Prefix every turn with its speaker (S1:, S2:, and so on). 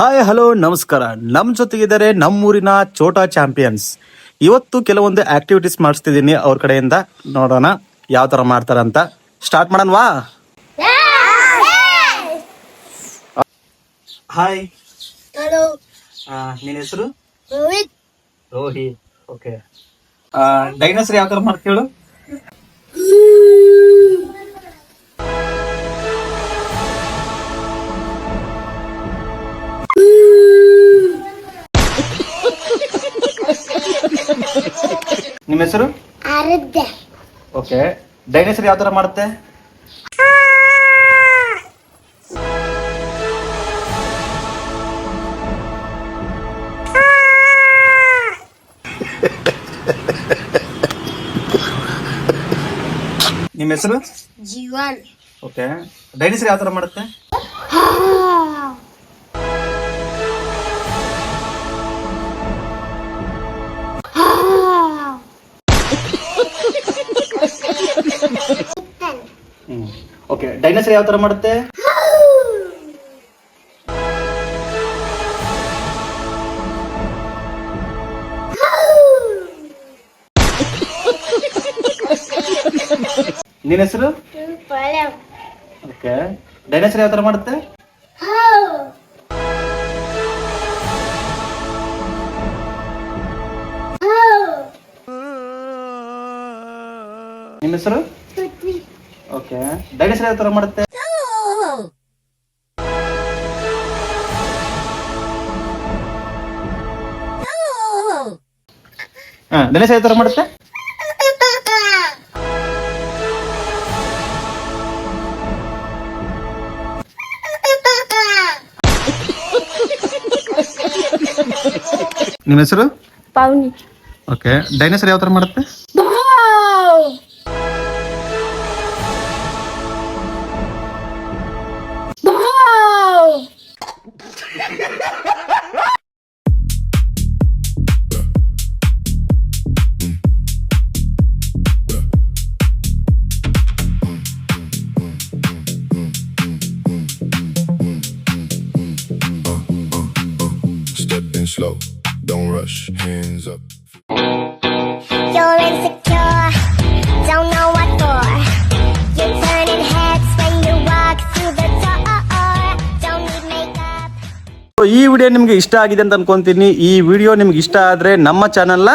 S1: Hi hello ನಮಸ್ಕಾರ. ನಮ್ಮ ಜೊತೆಗಿದ್ದಾರೆ ನಮ್ಮೂರಿನ ಛೋಟಾ ಚಾಂಪಿಯನ್ಸ್. ಇವತ್ತು ಕೆಲವೊಂದು ಆಕ್ಟಿವಿಟೀಸ್ ಮಾಡಿಸ್ತಿದ್ದೀನಿ ಅವ್ರ ಕಡೆಯಿಂದ. ನೋಡೋಣ ಯಾವ ಥರ ಮಾಡ್ತಾರಂತ. ಸ್ಟಾರ್ಟ್ ಮಾಡೋಣವಾ? ಹಾಯ್.
S2: ಹಲೋ.
S1: ನಿನ್ನ ಹೆಸರು?
S2: ರೋಹಿತ್.
S1: ರೋಹಿತ್. ಓಕೆ. ಡೈನೋಸರ್ ಯಾವ ಥರ ಮಾಡ್ತೀವಿ ಹೇಳು? ನಿಮ್ಮ ಹೆಸರು?
S2: ಆರಾಧ್ಯ.
S1: ಓಕೆ. ಡೈನೋಸರ್ ಯಾವ ಥರ ಮಾಡುತ್ತೆ? ನಿಮ್ಮ ಹೆಸರು?
S2: ಜೀವನ್.
S1: ಓಕೆ. ಡೈನೋಸರ್ ಯಾವ ಥರ ಮಾಡುತ್ತೆ? ಓಕೆ. ಡೈನೋಸರ್ ಯಾವ ಥರ ಮಾಡುತ್ತೆ? ನಿನ್ನ ಹೆಸರು? ಓಕೆ. ಡೈನೋಸರ್ ಯಾವ ಥರ ಮಾಡುತ್ತೆ? ನಿಮ್ಮ ಹೆಸರು? ಓಕೆ. ಡೈನೋಸರ್ ಯಾವ ಥರ ಮಾಡುತ್ತೆ? ಡೈನೋಸರ್ ಯಾವ ಥರ ಮಾಡುತ್ತೆ? ನಿಮ್ಮ ಹೆಸರು?
S2: ಪೌನಿ.
S1: ಓಕೆ. ಡೈನೋಸರ್ ಯಾವ ಥರ ಮಾಡುತ್ತೆ?
S3: Slow, don't rush, hands up.
S4: You're insecure, don't know what for. You're turning heads when you walk through the door. Don't need makeup.
S1: ಈ ವಿಡಿಯೋ ನಿಮಗೆ ಇಷ್ಟ ಆಗಿದೆ ಅಂತ ಅನ್ಕೊಂತೀನಿ. ಈ ವಿಡಿಯೋ ನಿಮ್ಗೆ ಇಷ್ಟ ಆದರೆ ನಮ್ಮ ಚಾನಲ್ನ